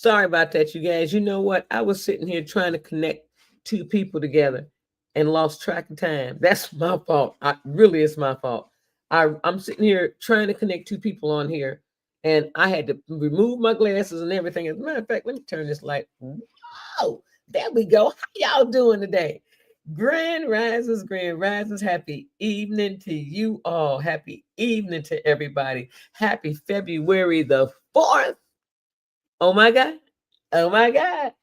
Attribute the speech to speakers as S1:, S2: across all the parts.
S1: Sorry about that, you guys. You know what? I was sitting here trying to connect two people together and lost track of time. That's my fault. Really, it's my fault. I'm sitting here trying to connect two people on here, and I had to remove my glasses and everything. As a matter of fact, let me turn this light. Whoa, there we go. How y'all doing today? Grand Risers, Grand Risers. Happy evening to you all. Happy evening to everybody. Happy February the 4th. Oh my God. Oh my God.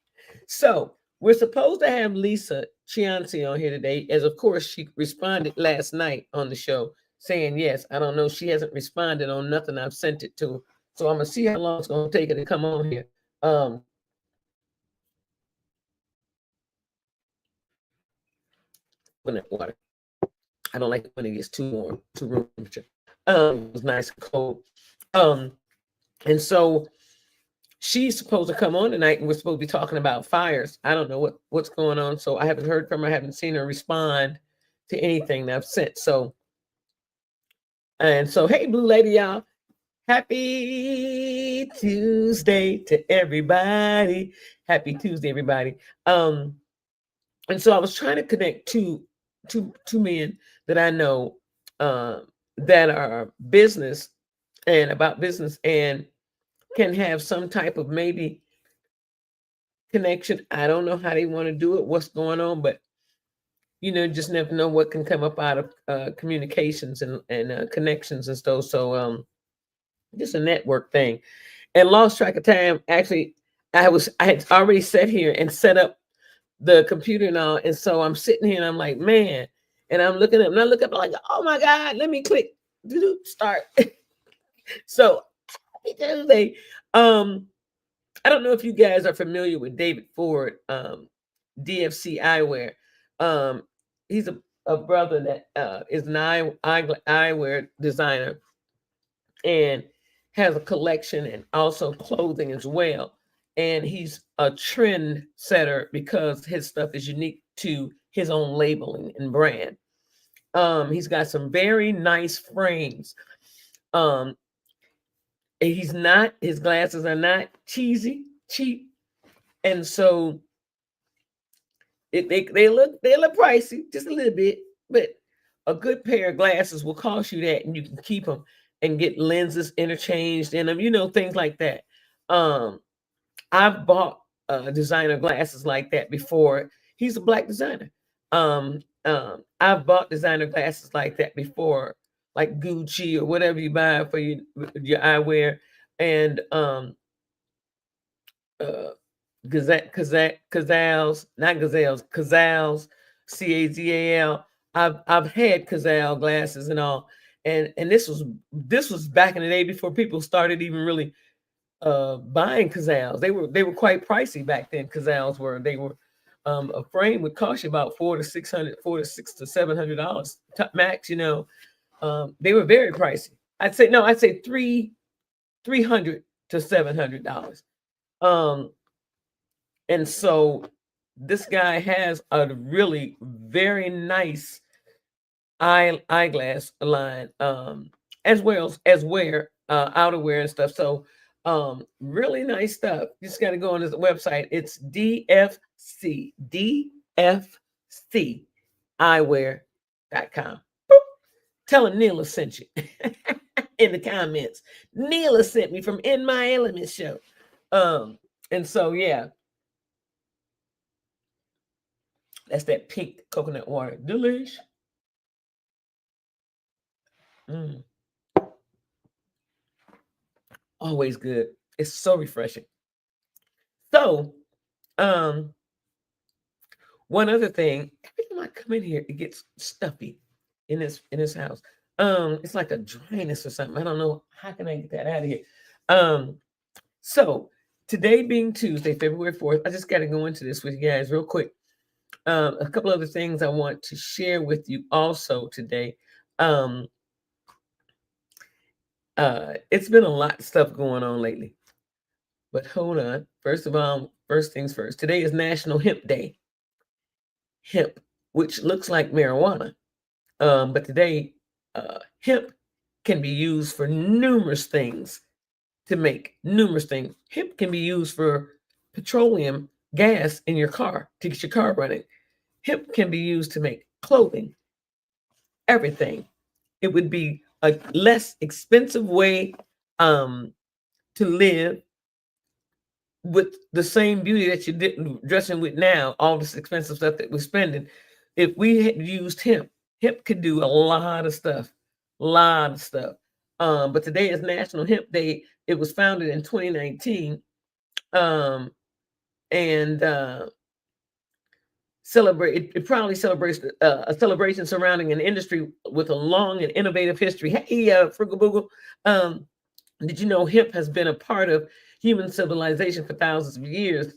S1: So we're supposed to have Lisa Cianci on here today, as of course she responded last night on the show saying yes. I don't know. She hasn't responded on nothing I've sent it to. So I'm gonna see how long it's gonna take her to come on here. When that water. I don't like it when it gets too warm, too room temperature. It was nice and cold. And so she's supposed to come on tonight, and we're supposed to be talking about fires. I don't know what's going on, so I haven't heard from her. I haven't seen her respond to anything that I've sent. So, hey, Blue Lady, y'all. Happy Tuesday to everybody. Happy Tuesday, everybody. And so I was trying to connect two men that I know that are business and about business and can have some type of maybe connection. I don't know how they want to do it, what's going on, but just never know what can come up out of communications and connections and stuff. So just a network thing. And lost track of time. Actually, I had already sat here and set up the computer and all, and so I'm sitting here and I'm like, man, and I'm looking up and I look up like, oh my God, let me click start. So Tuesday. I don't know if you guys are familiar with David Ford, DFC Eyewear. He's a brother that is an eyewear designer and has a collection and also clothing as well. And he's a trend setter because his stuff is unique to his own labeling and brand. He's got some very nice frames. His glasses are not cheap, and so they look pricey, just a little bit, but a good pair of glasses will cost you that, and you can keep them and get lenses interchanged in them, things like that. I've bought designer glasses like that before. He's a Black designer. I've bought designer glasses like that before, like Gucci or whatever you buy for your eyewear, and Cazals, not Gazelles, Cazals, Cazal. I've had Cazal glasses and all, and this was back in the day before people started even really buying Cazals. They were quite pricey back then. Cazals were a frame would cost you about $400 to $700 max. They were very pricey. I'd say $300 to $700. And so this guy has a really very nice eyeglass line, as well as outerwear and stuff. So really nice stuff. You just got to go on his website. It's DFC eyewear.com. Tell him Neela sent you in the comments. Neela sent me from In My Element show. And so yeah, that's that pink coconut water. Delish. Always good. It's so refreshing. So, one other thing, every time I come in here, it gets stuffy in this house. It's like a dryness or something. I don't know. How can I get that out of here? So today being Tuesday, February 4th, I just got to go into this with you guys real quick. A couple other things I want to share with you also today. It's been a lot of stuff going on lately, but hold on. First of all, first things first. Today is National Hemp Day. Hemp, which looks like marijuana, but today hemp can be used for numerous things to make numerous things. Hemp can be used for petroleum gas in your car to get your car running. Hemp can be used to make clothing, everything. It would be a less expensive way um, to live with the same beauty that you did dressing with now, all this expensive stuff that we're spending. If we had used hemp, hemp could do a lot of stuff, lot of stuff. But today is National Hemp Day. It was founded in 2019, and it probably celebrates a celebration surrounding an industry with a long and innovative history. Hey, Frugal Boogle, did you know hemp has been a part of human civilization for thousands of years?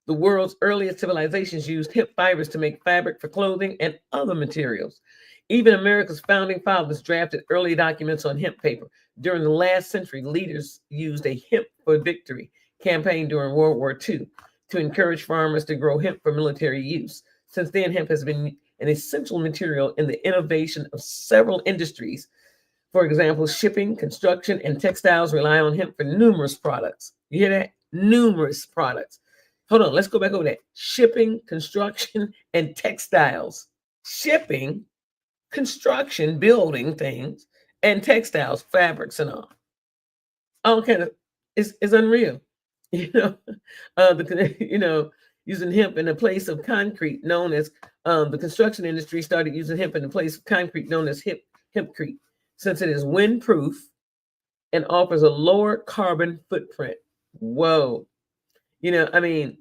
S1: The world's earliest civilizations used hemp fibers to make fabric for clothing and other materials. Even America's founding fathers drafted early documents on hemp paper. During the last century, leaders used a Hemp for Victory campaign during World War II to encourage farmers to grow hemp for military use. Since then, hemp has been an essential material in the innovation of several industries. For example, shipping, construction, and textiles rely on hemp for numerous products. You hear that? Numerous products. Hold on, let's go back over that. Shipping, construction, and textiles. Shipping, construction, building things, and textiles, fabrics, and all kind of is unreal. You know, using hemp in the place of concrete, known as the construction industry started using hemp in the place of concrete, known as hempcrete, since it is windproof and offers a lower carbon footprint. Whoa. I mean,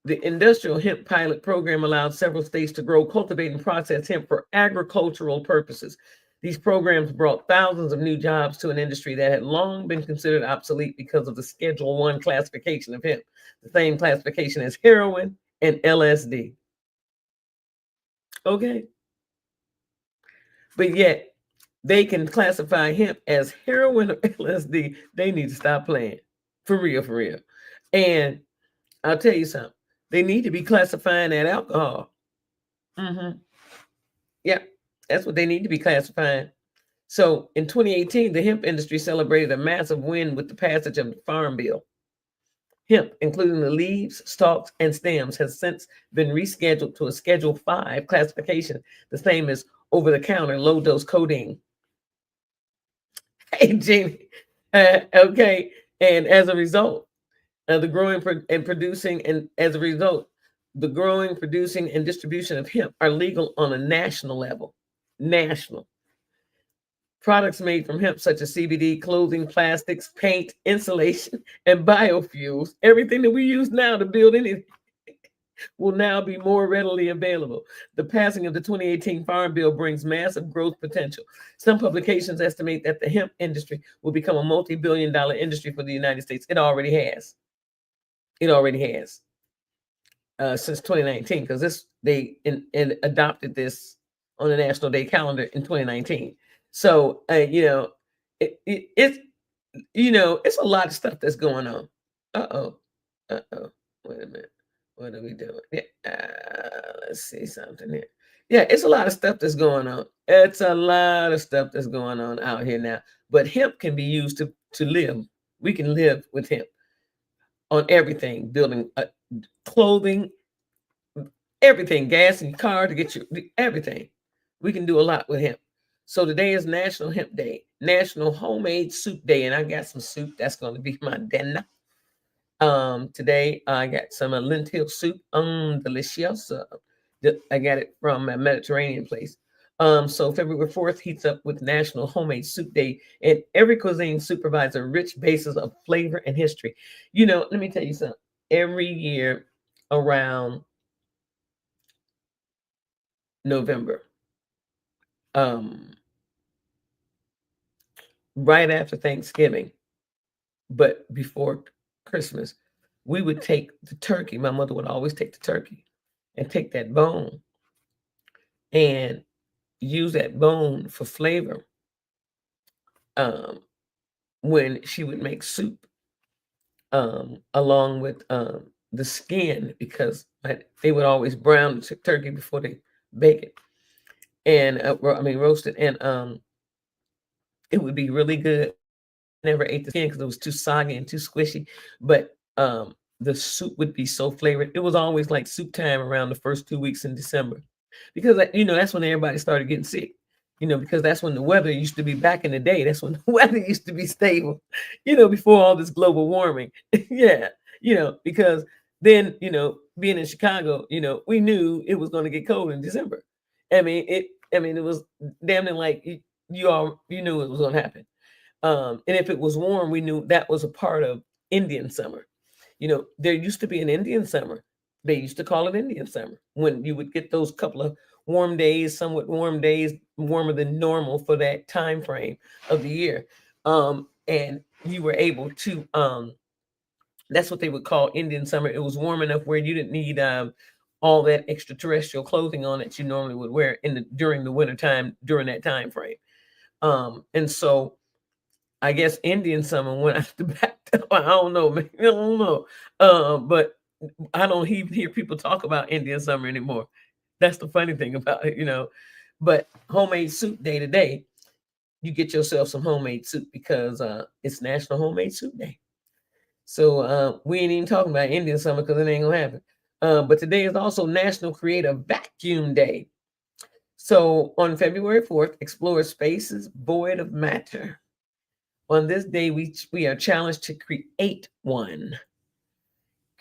S1: the industrial hemp pilot program allowed several states to grow, cultivate, and process hemp for agricultural purposes. These programs brought thousands of new jobs to an industry that had long been considered obsolete because of the Schedule 1 classification of hemp, the same classification as heroin and LSD. Okay. But yet, they can classify hemp as heroin or LSD. They need to stop playing. For real, for real. And I'll tell you something. They need to be classifying that alcohol. Yeah, that's what they need to be classifying. So in 2018, the hemp industry celebrated a massive win with the passage of the Farm Bill. Hemp, including the leaves, stalks, and stems, has since been rescheduled to a Schedule 5 classification, the same as over-the-counter low-dose codeine. Hey, Jamie. Okay, and as a result, the growing and producing, and as a result, the growing, producing, and distribution of hemp are legal on a national level. National. Products made from hemp, such as CBD, clothing, plastics, paint, insulation, and biofuels, everything that we use now to build anything, will now be more readily available. The passing of the 2018 Farm Bill brings massive growth potential. Some publications estimate that the hemp industry will become a multi-billion-dollar industry for the United States. It already has. It already has. Since 2019, because they adopted this on the National Day calendar in 2019. So it's it's a lot of stuff that's going on. Wait a minute, what are we doing? Yeah, let's see something here. Yeah, it's a lot of stuff that's going on. It's a lot of stuff that's going on out here now. But hemp can be used to live. We can live with hemp on everything, building clothing, everything, gas in your car to get you everything. We can do a lot with hemp. So today is National Hemp Day, National Homemade Soup Day, and I got some soup that's going to be my dinner. Today I got some lentil soup, delicious. I got it from a Mediterranean place. So February 4th heats up with National Homemade Soup Day, and every cuisine soup provides a rich basis of flavor and history. Let me tell you something. Every year around November, right after Thanksgiving, but before Christmas, we would take the turkey. My mother would always take the turkey and take that bone and use that bone for flavor when she would make soup, along with the skin, because they would always brown the turkey before they bake it, and roast it. And it would be really good. Never ate the skin because it was too soggy and too squishy. But the soup would be so flavored. It was always like soup time around the first 2 weeks in December, because that's when everybody started getting sick. Because that's when the weather used to be back in the day. That's when the weather used to be stable. Before all this global warming. Yeah. Because then being in Chicago, we knew it was going to get cold in December. It was damn near like you knew it was going to happen. And if it was warm, we knew that was a part of Indian summer. There used to be an Indian summer. They used to call it Indian summer when you would get those couple of warm days, somewhat warm days, warmer than normal for that time frame of the year. And you were able to that's what they would call Indian summer. It was warm enough where you didn't need all that extraterrestrial clothing on that you normally would wear during the winter time during that time frame. And so I guess Indian summer went out the back door. I don't know, man. I don't know. But I don't hear people talk about Indian summer anymore. That's the funny thing about it. But homemade soup day to day, you get yourself some homemade soup because it's National Homemade Soup Day. So we ain't even talking about Indian summer because it ain't gonna happen. But today is also National Create a Vacuum Day. So on February 4th, explore spaces void of matter. On this day, we are challenged to create one.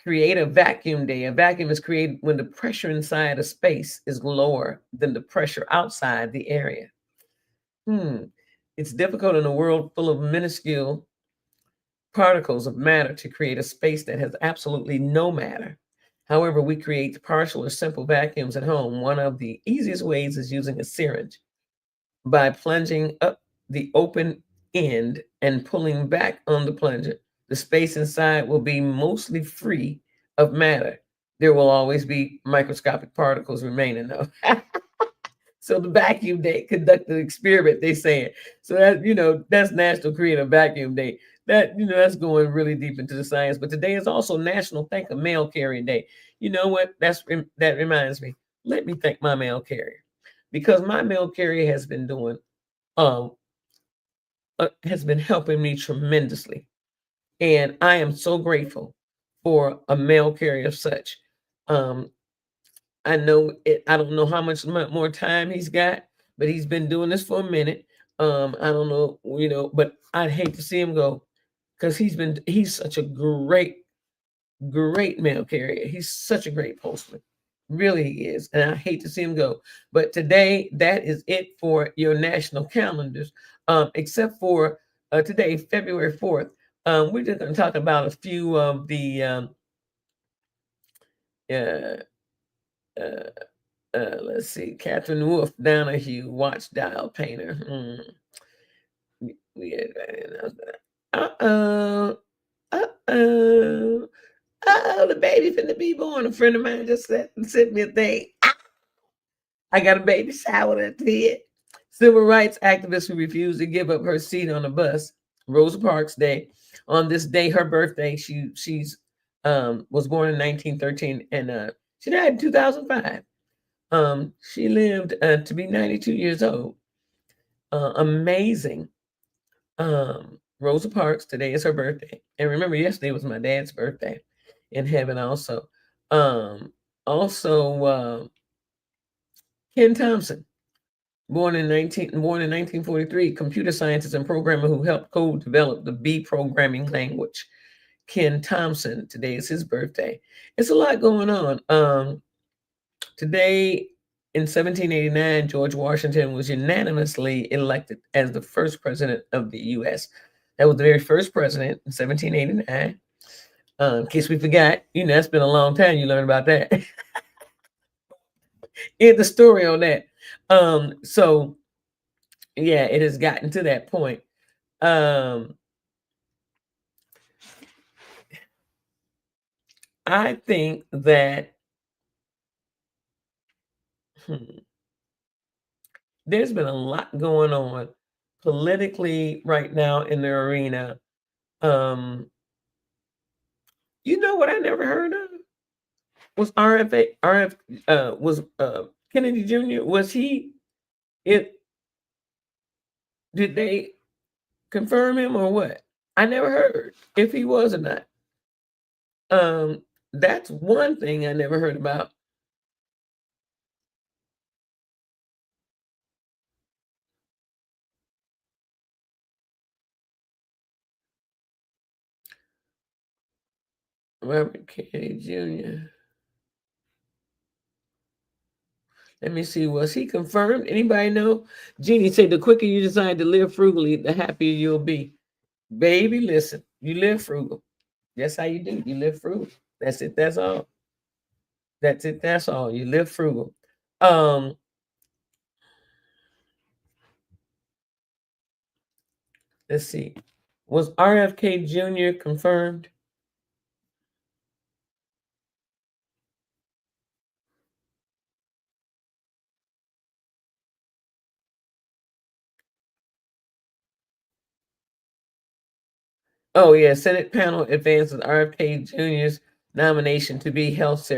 S1: Create a vacuum day. A vacuum is created when the pressure inside a space is lower than the pressure outside the area. It's difficult in a world full of minuscule particles of matter to create a space that has absolutely no matter. However, we create partial or simple vacuums at home. One of the easiest ways is using a syringe. By plunging up the open end and pulling back on the plunger, the space inside will be mostly free of matter. There will always be microscopic particles remaining, though. So the vacuum day conducted the experiment, they saying. So that's National Creative Vacuum Day. That's going really deep into the science. But today is also National Thank a Mail Carrier Day. You know what? That reminds me. Let me thank my mail carrier, because my mail carrier um has been helping me tremendously, and I am so grateful for a mail carrier of such. Um, I know it. I don't know how much more time he's got, but he's been doing this for a minute. I don't know, but I'd hate to see him go, because he's such a great mail carrier. He's such a great postman. Really he is. And I hate to see him go. But today, that is it for your national calendars. Except for today, February 4th. We're just going to talk about a few of the uh, uh, let's see, Catherine Wolfe Donahue, watch dial painter. Uh-oh. Uh-oh. Uh-oh, the baby finna be born. A friend of mine just sent me a thing. I got a baby shower at the head. Civil rights activist who refused to give up her seat on the bus, Rosa Parks Day. On this day, her birthday, she's was born in 1913, and she died in 2005. She lived to be 92 years old. Amazing. Rosa Parks, today is her birthday. And remember, yesterday was my dad's birthday in heaven also. Also, Ken Thompson, born in 1943, computer scientist and programmer who helped co-develop the B programming language. Ken Thompson, today is his birthday. It's a lot going on. Today, in 1789, George Washington was unanimously elected as the first president of the U.S. That was the very first president in 1789. In case we forgot, that's been a long time. You learn about that. In the story on that. So yeah, it has gotten to that point. I think that there's been a lot going on politically right now in the arena. You know what I never heard of was was Kennedy Jr. Was he it? Did they? confirm him or what? I never heard if he was or not. Um, that's one thing I never heard about. Robert Kennedy Jr. Let me see. Was he confirmed? Anybody know? Jeannie said the quicker you decide to live frugally, the happier you'll be. Baby, listen, you live frugal. That's how you do. You live frugal. That's it. That's all. That's it. That's all. You live frugal. Um, let's see. Was RFK Jr. confirmed? Oh yeah, Senate panel advances RFK Jr.'s nomination to be health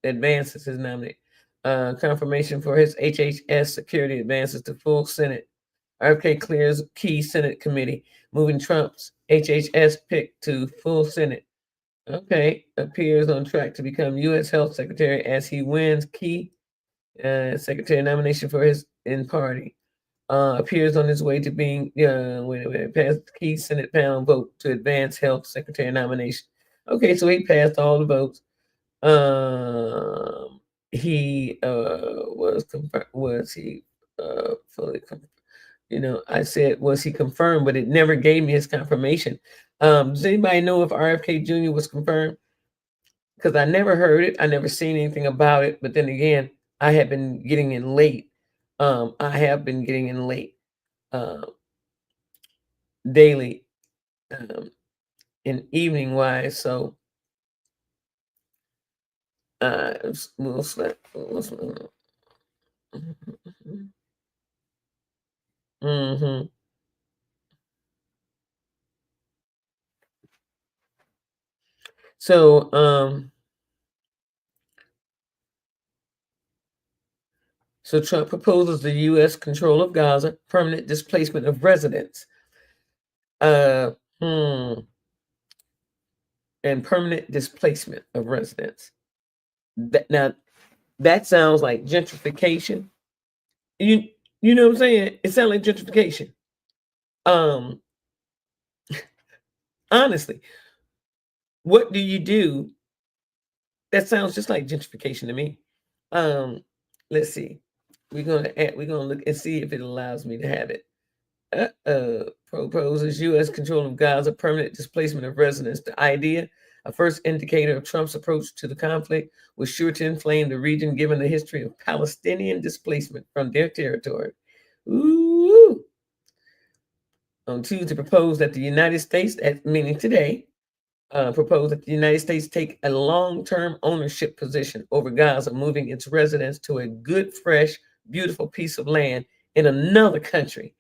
S1: advances his nomination. Confirmation for his HHS security advances to full Senate. RFK clears key Senate committee, moving Trump's HHS pick to full Senate. Okay, appears on track to become U.S. Health Secretary as he wins key secretary nomination for his in party. Appears on his way to being passed key Senate panel vote to advance health secretary nomination. Okay, so he passed all the votes. He was he fully I said was he confirmed, but it never gave me his confirmation. Does anybody know if RFK Jr. was confirmed? Because I never heard it, I never seen anything about it. But then again, I have been getting in late. I have been getting in late uh, daily um, and evening wise. So we'll slip. Mm-hmm. So so Trump proposes the U.S. control of Gaza, permanent displacement of residents, uh, hmm, and permanent displacement of residents. Now that sounds like gentrification. You you know what I'm saying? It sounds like gentrification. Um, honestly, what do you do? That sounds just like gentrification to me. Um, let's see. We're gonna look and see if it allows me to have it. Proposes U.S. control of Gaza, permanent displacement of residents. The idea, a first indicator of Trump's approach to the conflict, was sure to inflame the region given the history of Palestinian displacement from their territory. Ooh. On Tuesday, proposed that the United States, meaning today, proposed that the United States take a long-term ownership position over Gaza, moving its residents to a good, fresh, beautiful piece of land in another country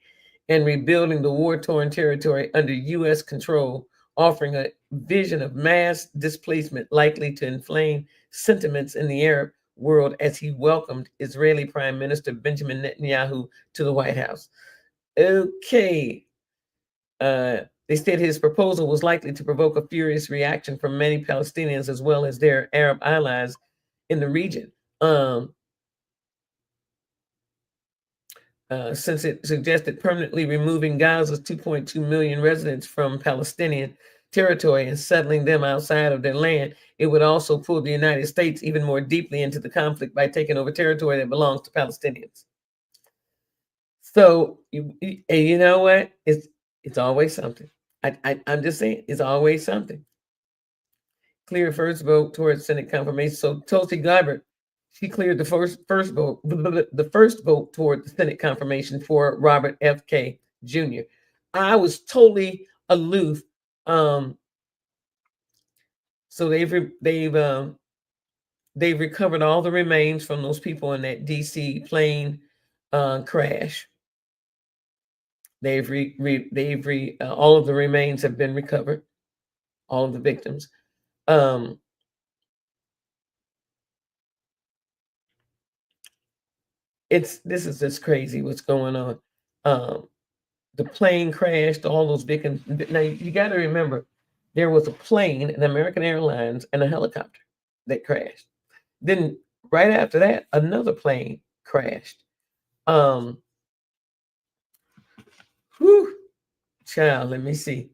S1: and rebuilding the war-torn territory under U.S. control, offering a vision of mass displacement likely to inflame sentiments in the Arab world as he welcomed Israeli Prime Minister Benjamin Netanyahu to the White House. Okay. They said his proposal was likely to provoke a furious reaction from many Palestinians as well as their Arab allies in the region. Um, since it suggested permanently removing Gaza's 2.2 million residents from Palestinian territory and settling them outside of their land, it would also pull the United States even more deeply into the conflict by taking over territory that belongs to Palestinians. So and you know what? It's always something. I'm just saying, it's always something. Clear first vote towards Senate confirmation. So Tulsi Gabbard, she cleared the first vote, the first vote toward the Senate confirmation for Robert F.K. Jr. I was totally aloof. Um, so they've recovered all the remains from those people in that D.C. plane crash. All of the remains have been recovered. All of the victims. Um, this is just crazy what's going on. Um, the plane crashed, all those victims. Now you got to remember, there was a plane, an American Airlines, and a helicopter that crashed. Then right after that, another plane crashed. Um, whew, child, let me see.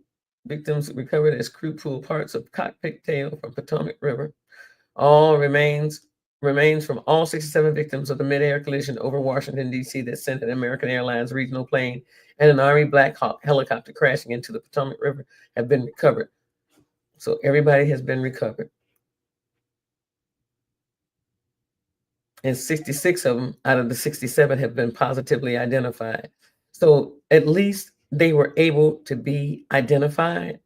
S1: Victims recovered as crew pulled parts of cockpit tail from Potomac River. All remains from all 67 victims of the mid-air collision over Washington, D.C. that sent an American Airlines regional plane and an Army Black Hawk helicopter crashing into the Potomac River have been recovered. So everybody has been recovered. And 66 of them out of the 67 have been positively identified. So at least they were able to be identified,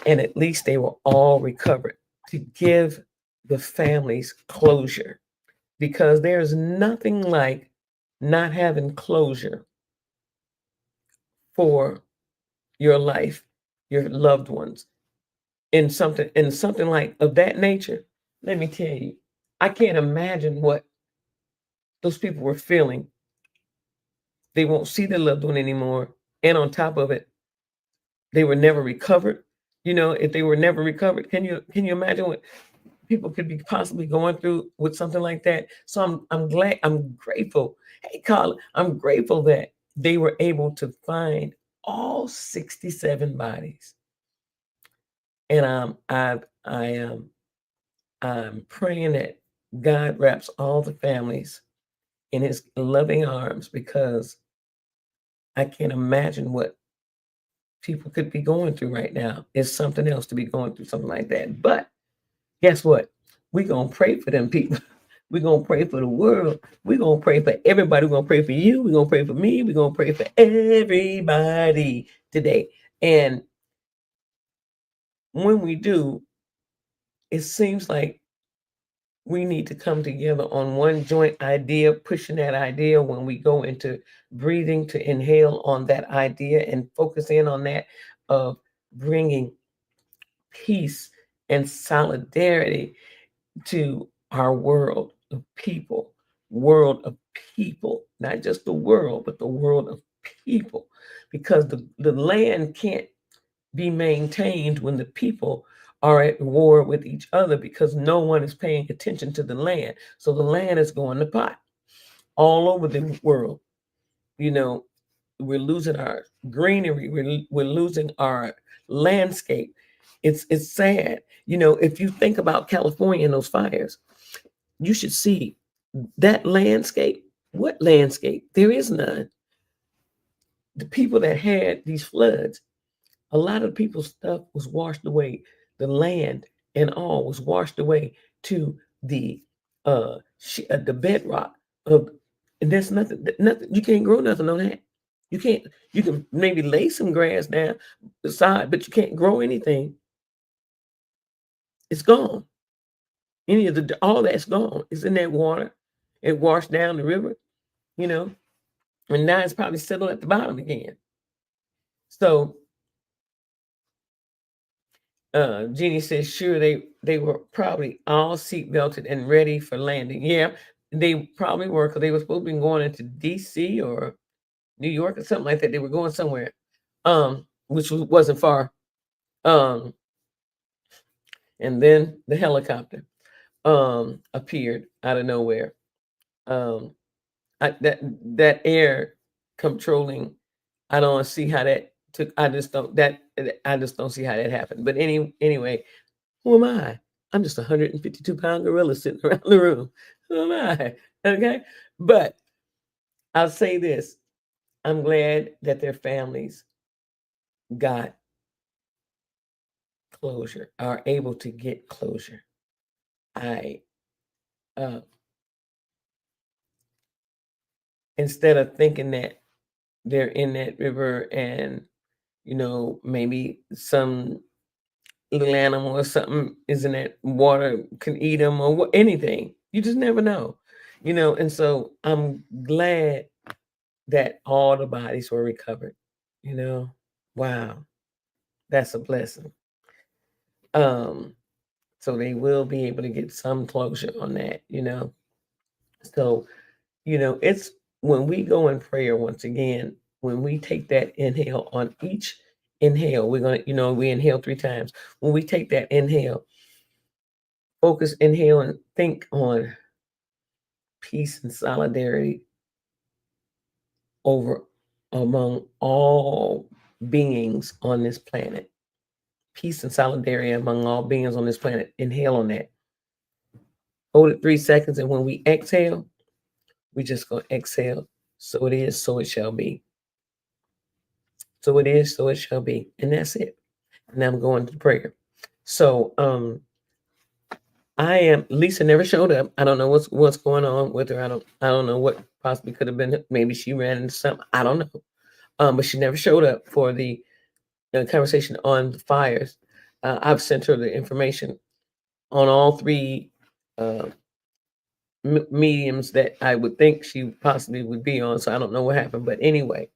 S1: and at least they were all recovered to give the families closure, because there's nothing like not having closure for your life, your loved ones, in something like of that nature. Let me tell you, I can't imagine what those people were feeling. They won't see their loved one anymore, and on top of it, they were never recovered. If they were never recovered, can you imagine what people could be possibly going through with something like that? So I'm glad, I'm grateful. Hey, Colin, I'm grateful that they were able to find all 67 bodies, and I'm praying that God wraps all the families in His loving arms, because I can't imagine what people could be going through right now. It's something else to be going through something like that. But guess what? We're going to pray for them people. We're going to pray for the world. We're going to pray for everybody. We're going to pray for you. We're going to pray for me. We're going to pray for everybody today. And when we do, it seems like we need to come together on one joint idea, pushing that idea when we go into breathing, to inhale on that idea and focus in on that of bringing peace and solidarity to our world of people, not just the world, but the world of people, because the land can't be maintained when the people are at war with each other, because no one is paying attention to the land. So the land is going to pot all over the world. You know, we're losing our greenery, we're losing our landscape. It's sad. If you think about California and those fires, you should see that landscape. What landscape? There is none. The people that had these floods, a lot of people's stuff was washed away. The land and all was washed away to the bedrock of, and there's nothing. You can't grow nothing on that. You can't. You can maybe lay some grass down beside, but you can't grow anything. It's gone. Any of the all that's gone. It's in that water. It washed down the river. You know, and now it's probably settled at the bottom again. So Jeannie says, sure, they were probably all seat belted and ready for landing. Yeah, they probably were, because they were supposed to be going into DC or New York or something like that. They were going somewhere, which wasn't far. Um, and then the helicopter appeared out of nowhere. Um, that air controlling, I don't see how that took. I just don't see how that happened. But anyway, who am I? I'm just a 152-pound gorilla sitting around the room. Who am I? Okay. But I'll say this. I'm glad that their families got closure, are able to get closure. I uh Instead of thinking that they're in that river and maybe some little animal or something is in that water, can eat them or anything. You just never know. And so I'm glad that all the bodies were recovered. You know, wow, that's a blessing. Um, so they will be able to get some closure on that. So, it's when we go in prayer once again. when we take that inhale on each inhale, we're going to, we inhale 3 times. When we take that inhale, focus, inhale, and think on peace and solidarity over among all beings on this planet. Peace and solidarity among all beings on this planet. Inhale on that. Hold it 3 seconds, and when we exhale, we just going to exhale. So it is, so it shall be. So it is, so it shall be. And that's it. And I'm going to prayer. So Lisa never showed up. I don't know what's going on with her. I don't know what possibly could have been. Maybe she ran into something. I don't know. But she never showed up for the conversation on the fires. I've sent her the information on all 3 mediums that I would think she possibly would be on. So I don't know what happened. But anyway,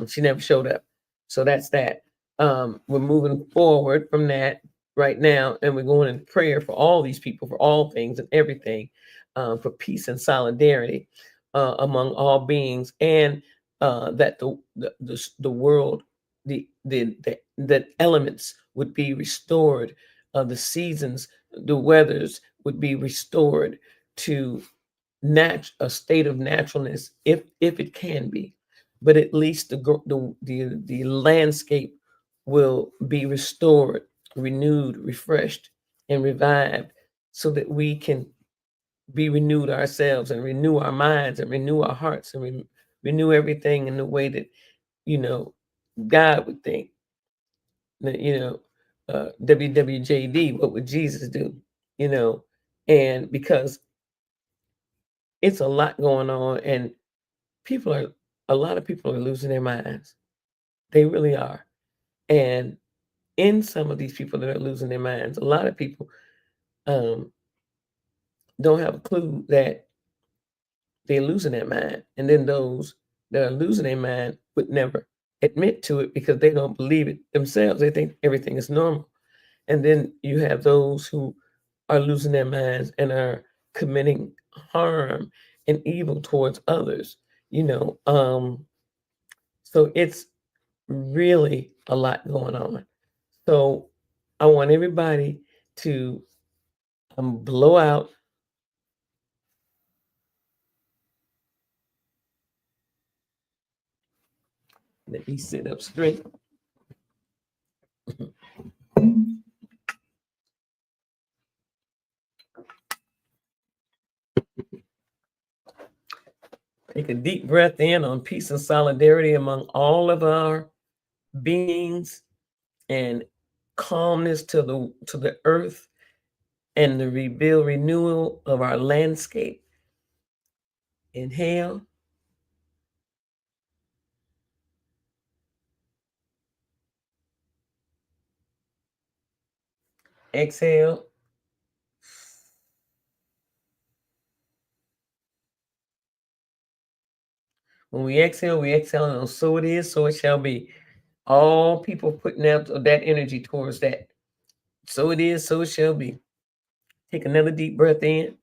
S1: she never showed up. So that's that. We're moving forward from that right now, and we're going in prayer for all these people, for all things and everything, for peace and solidarity among all beings, and that the world, the elements would be restored, the seasons, the weathers would be restored to a state of naturalness, if it can be, but at least the landscape will be restored, renewed, refreshed, and revived, so that we can be renewed ourselves and renew our minds and renew our hearts and renew everything in the way that God would think. That WWJD, what would Jesus do? And because it's a lot going on, and a lot of people are losing their minds. They really are. And in some of these people that are losing their minds, a lot of people don't have a clue that they're losing their mind. And then those that are losing their mind would never admit to it because they don't believe it themselves. They think everything is normal. And then you have those who are losing their minds and are committing harm and evil towards others. So it's really a lot going on. So I want everybody to blow out. Let me sit up straight. Take a deep breath in on peace and solidarity among all of our beings, and calmness to the earth, and the renewal of our landscape. Inhale. Exhale. When we exhale, and so it is, so it shall be. All people putting out that energy towards that. So it is, so it shall be. Take another deep breath in.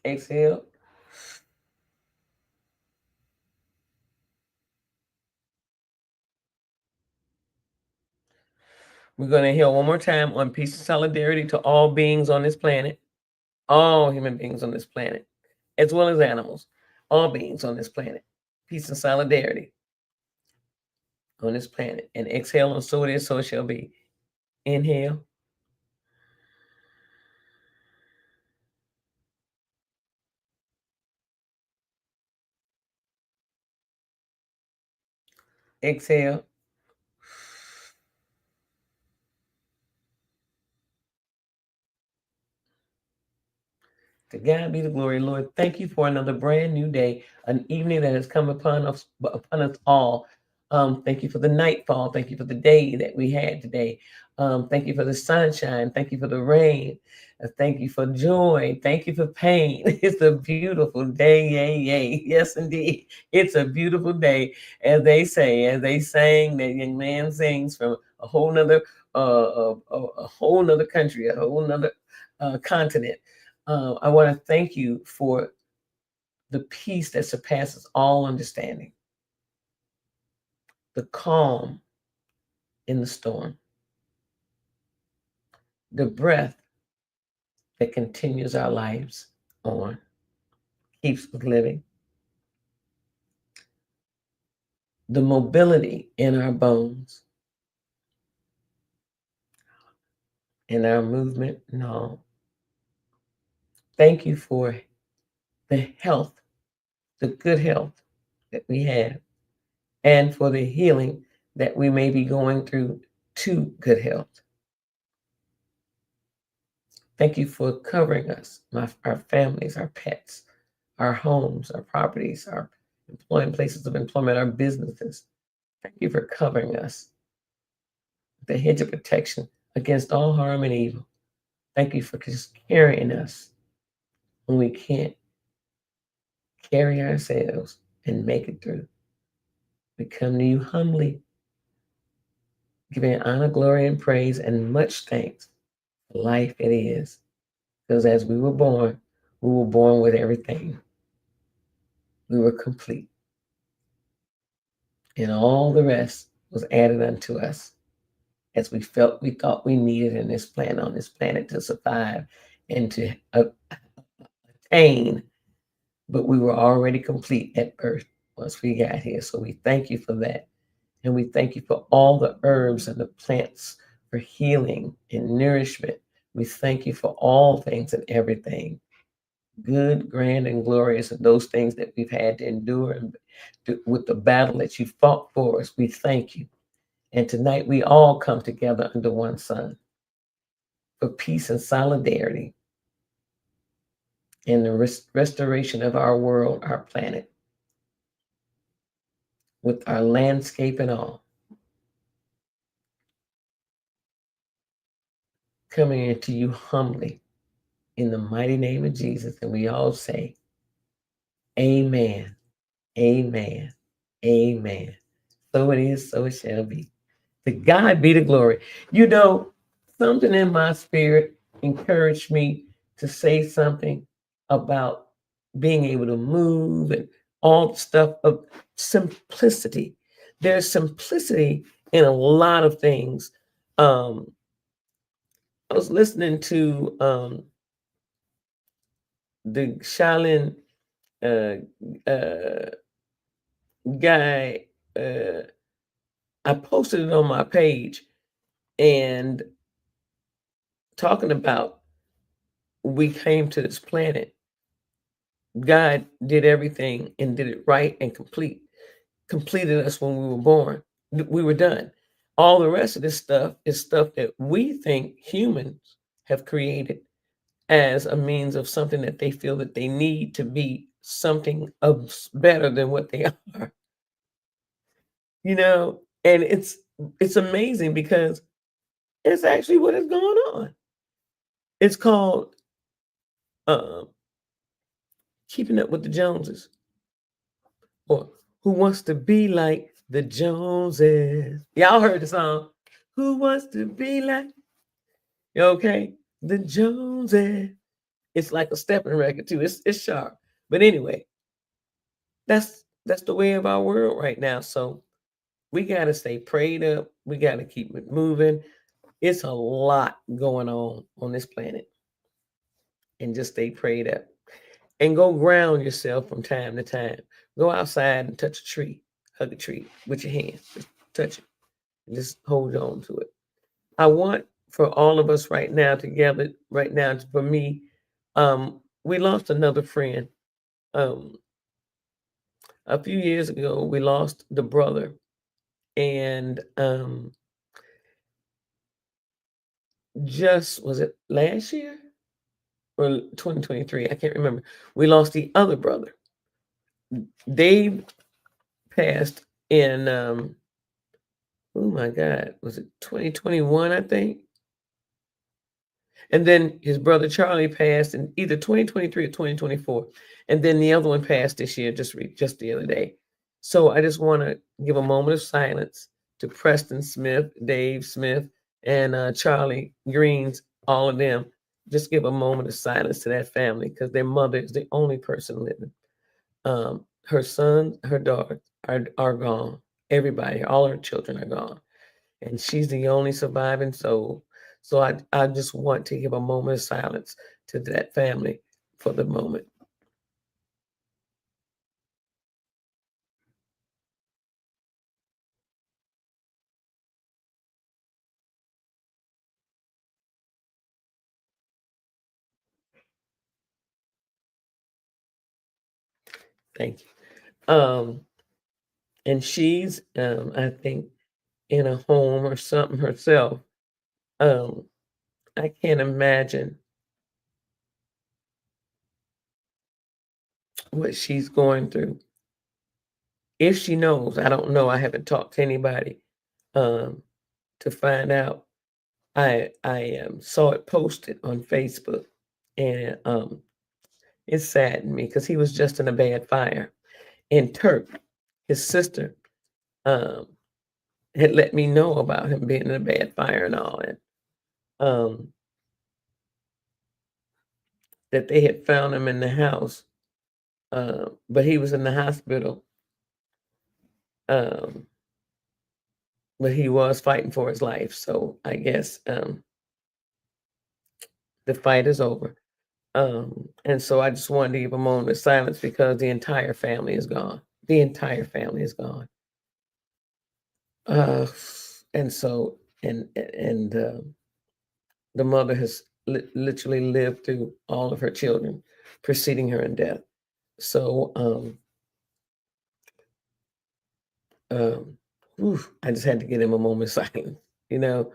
S1: Exhale. We're going to inhale one more time on peace and solidarity to all beings on this planet, all human beings on this planet, as well as animals, all beings on this planet. Peace and solidarity on this planet. And exhale, and so it is, so it shall be. Inhale. Exhale. To God be the glory, Lord. Thank you for another brand new day, an evening that has come upon us all. Thank you for the nightfall. Thank you for the day that we had today. Thank you for the sunshine. Thank you for the rain. Thank you for joy. Thank you for pain. It's a beautiful day. Yay, yay. Yes, indeed. It's a beautiful day. As they say, as they sang, that young man sings from a whole nother a whole nother country, a whole nother continent. I want to thank you for the peace that surpasses all understanding, the calm in the storm, the breath that continues our lives on, keeps us living, the mobility in our bones, in our movement and all. Thank you for the health, the good health that we have, and for the healing that we may be going through to good health. Thank you for covering us, our families, our pets, our homes, our properties, our employment places of employment, our businesses. Thank you for covering us with the hedge of protection against all harm and evil. Thank you for just carrying us when we can't carry ourselves and make it through. We come to you humbly, giving honor, glory, and praise, and much thanks for life it is. Because as we were born with everything. We were complete. And all the rest was added unto us as we thought we needed in this planet, on this planet, to survive and to attain. But we were already complete at birth once we got here. So we thank you for that. And we thank you for all the herbs and the plants for healing and nourishment. We thank you for all things and everything, good, grand, and glorious, and those things that we've had to endure and with the battle that you fought for us. We thank you. And tonight we all come together under one sun for peace and solidarity and the restoration of our world, our planet, with our landscape and all. Coming into you humbly in the mighty name of Jesus. And we all say, amen, amen, amen. So it is, so it shall be. To God be the glory. You know, something in my spirit encouraged me to say something about being able to move and all the stuff of simplicity. There's simplicity in a lot of things. I was listening to the Shaolin guy. I posted it on my page and talking about we came to this planet. God did everything and did it right and completed us when we were born. We were done. All the rest of this stuff is stuff that we think humans have created as a means of something that they feel that they need to be something of better than what they are. You know, and it's amazing because it's actually what is going on. It's called uh, keeping up with the Joneses, or who wants to be like the Joneses. Y'all heard the song. Who wants to be like, okay, the Joneses. It's like a stepping record too. It's sharp. But anyway, that's the way of our world right now. So we got to stay prayed up. We got to keep it moving. It's a lot going on this planet. And just stay prayed up. And go ground yourself from time to time. Go outside and touch a tree. Hug a tree with your hands. Just touch it. And just hold on to it. I want for all of us right now together, right now, for me, we lost another friend. A few years ago, we lost the brother. And just, was it last year or 2023? I can't remember. We lost the other brother. Dave passed in, oh my God, was it 2021, I think? And then his brother Charlie passed in either 2023 or 2024. And then the other one passed this year, just the other day. So I just want to give a moment of silence to Preston Smith, Dave Smith, and Charlie Greens, all of them. Just give a moment of silence to that family because their mother is the only person living. Her son, her daughter are gone. Everybody, all her children are gone, and she's the only surviving soul. So I just want to give a moment of silence to that family for the moment. Thank you. And she's, I think, in a home or something herself. Um, I can't imagine what she's going through. If she knows, I don't know. I haven't talked to anybody um, to find out. I saw it posted on Facebook, and it saddened me because he was just in a bad fire. And Turk, his sister, um, had let me know about him being in a bad fire and all, and um, that they had found him in the house, but he was in the hospital. Um, but he was fighting for his life. So I guess the fight is over. And so I just wanted to give a moment of silence because the entire family is gone. The entire family is gone. Uh, and so and the mother has literally lived through all of her children preceding her in death. So um, I just had to give him a moment of silence. You know,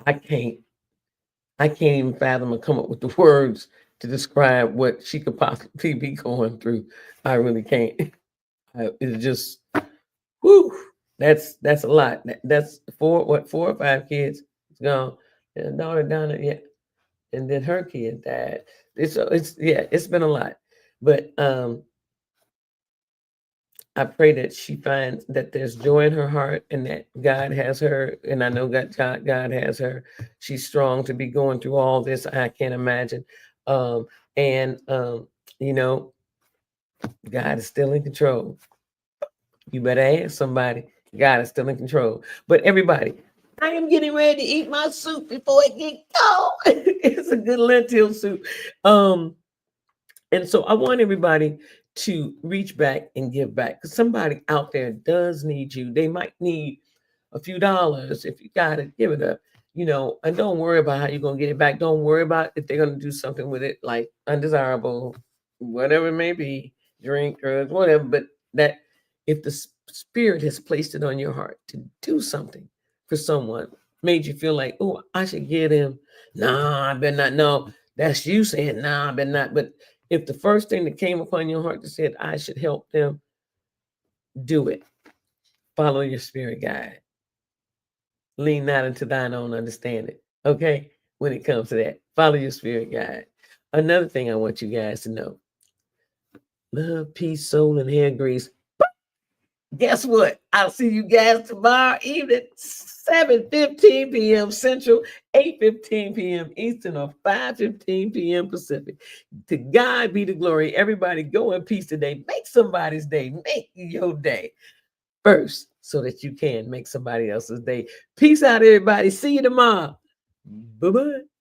S1: I can't I can't even fathom or come up with the words to describe what she could possibly be going through. I really can't. It's just, whew, that's a lot. That's four or five kids gone. And a daughter down, yeah, and then her kid died. It's yeah, it's been a lot. But I pray that she finds that there's joy in her heart and that God has her. And I know God has her. She's strong to be going through all this. I can't imagine. Um, and, you know, God is still in control. You better ask somebody. God is still in control. But everybody, I am getting ready to eat my soup before it get cold. It's a good lentil soup. Um, And so I want everybody to reach back and give back because somebody out there does need you. They might need a few dollars. If you got it, give it up. And don't worry about how you're gonna get it back. Don't worry about if they're gonna do something with it, like undesirable, whatever it may be, drink, drugs, whatever. But that if the spirit has placed it on your heart to do something for someone, made you feel like, oh, I should get him. Nah, I better not. No, that's you saying, nah, I better not. But if the first thing that came upon your heart that said, I should help them, do it. Follow your spirit guide. Lean not into thine own understanding. Okay? When it comes to that, follow your spirit guide. Another thing I want you guys to know: love, peace, soul, and hair grease. Guess what? I'll see you guys tomorrow evening, 7:15 p.m. Central, 8:15 p.m. Eastern, or 5:15 p.m. Pacific. To God be the glory. Everybody go in peace today. Make somebody's day. Make your day first so that you can make somebody else's day. Peace out, everybody. See you tomorrow. Bye-bye.